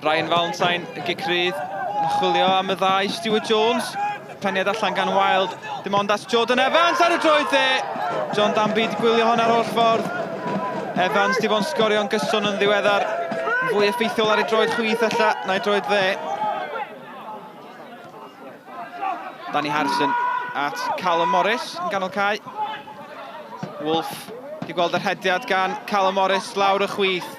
Ryan Valentine y gicrydd yn chwilio am y ddau Stuart Jones. Peniad allan gan Wild, dim ond as Jordan Evans ar y droed dde. John Danby di gwylio hon ar holl ffordd. Evans di fo'n sgorio'n gyson yn ddiweddar. Fwy effeithiol ar ei droed chwith alla na'i droed dde. Danny Harrison at Callum Morris yn ganol Quay. Wolf di gweld yr hediad gan Callum Morris lawr y chwith.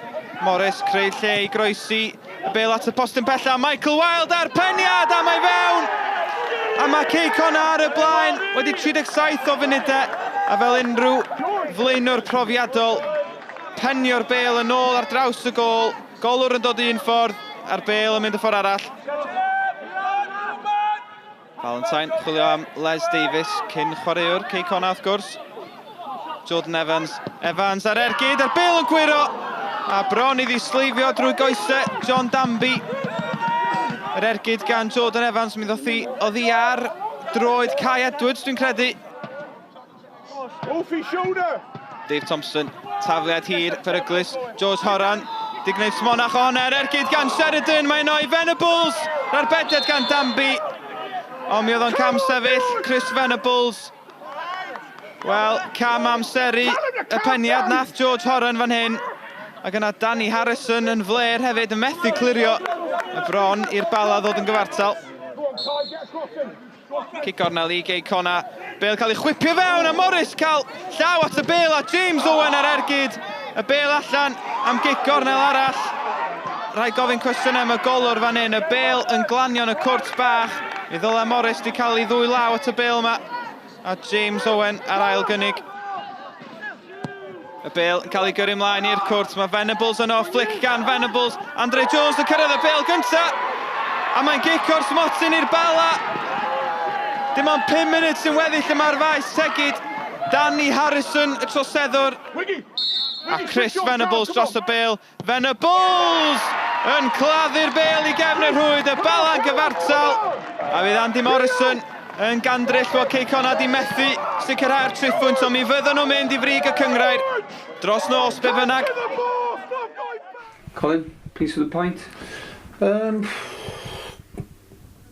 Morris creu lle i groesi. Y bêl at y postyn pella. Michael Wild ar peniad a mae fewn. A mae Connah ar y blaen wedi 37 o funudau. A fel unrhyw flaenwr profiadol, penio'r bêl yn ôl ar draws y gôl. Golwr yn dod un ffordd, a'r bêl yn mynd y ffordd arall. Valentine chwilio am Les Davies, cyn chwaraewr Connah wrth gwrs. Jordan Evans, Evans ar ergyd, a'r bêl yn gwiro. A bron iddi sleifio drwy goesau John Danby. Yr ergyd gan Jordan Evans, mi ddoth hi ar droed Kai Edwards, dwi'n credu. Dave Thompson, tafliad hir, peryglus, George Horan, di gwneud smonach o hwnna'r ergyd gan Sheridan, mae'n o'i Venables, ar beded gan Danby. Ond mi oedd o'n cam sefyll, Chris Venables. Wel, cam amseru y peniad nath George Horan fan hyn. Ac yna Danny Harrison yn fler hefyd yn methu clirio y bron i'r Bala ddod yn gyfartal. Kick cornel i Connah. Bêl cael ei chwipio fewn a Morris cael llaw at y bêl a James Owen ar ergyd. Y bêl allan am kick cornel arall. Rhaid gofyn cwestiwn am y golwr fan hyn. Y bêl yn glanio yn y cwrt bach. Mi ddyla Morris di cael ei ddwy law at y bêl yma. A James Owen ar ail gynnig. Y bêl yn cael ei gyrru ymlaen i'r cwrt. Mae Venables yn off flick gan Venables. Andre Jones yn cyrraedd y bêl gynta. A mae'n gic o'r smotyn i'r Bala. Dim ond 5 munud sy'n weddill yma'r faes tegid. Danny Harrison y troseddwr. A Chris Venables dros y bêl. Venables yn claddu'r bêl i gefn y rhwyd. Y Bala yn gyfartal. A fydd Andy Morrison yn gandryll bod Connah di methu sicrhau'r triffwynt, ond mi fyddwn nhw'n mynd i frig y cyngrair dros nos be bynnag. Colin, pleased with the point?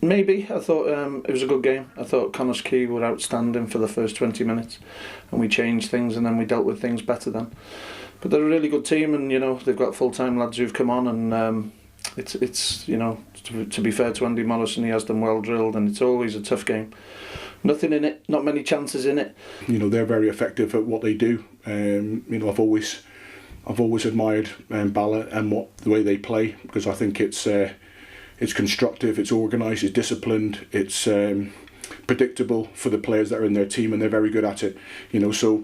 Maybe. I thought it was a good game. I thought Connah's Quay were outstanding for the first 20 minutes, and we changed things and then we dealt with things better then. But they're a really good team, and you know they've got full-time lads who've come on, and it's you know, to be fair to Andy Morrison, he has them well drilled, and it's always a tough game. Nothing in it, not many chances in it. You know, they're very effective at what they do. You know, I've always admired Bala and the way they play, because I think it's constructive, it's organised, it's disciplined, it's predictable for the players that are in their team, and they're very good at it. You know, so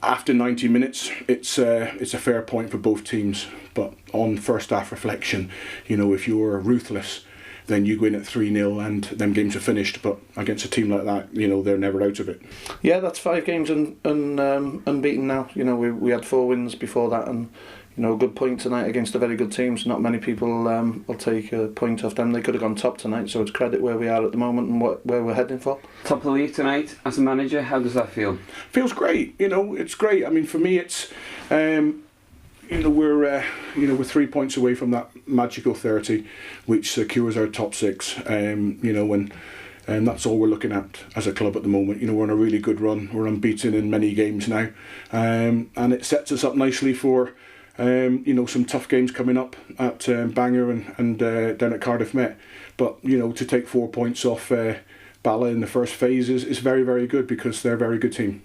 after 90 minutes, it's a fair point for both teams. But on first half reflection, you know, if you're ruthless, then you go in at 3-0 and them games are finished. But against a team like that, you know, they're never out of it. Yeah, that's 5 games unbeaten now. You know, we had 4 wins before that, and you know, a good point tonight against a very good team. So not many people will take a point off them. They could have gone top tonight, so it's credit where we are at the moment and where we're heading for. Top of the league tonight, as a manager, how does that feel? Feels great. You know, it's great. I mean, for me, it's you know, we're 3 points away from that magical 30, which secures our top 6. You know, and that's all we're looking at as a club at the moment. You know, we're on a really good run. We're unbeaten in many games now, and it sets us up nicely for you know, some tough games coming up at Bangor and down at Cardiff Met. But you know, to take 4 points off Bala in the first phase is very, very good, because they're a very good team.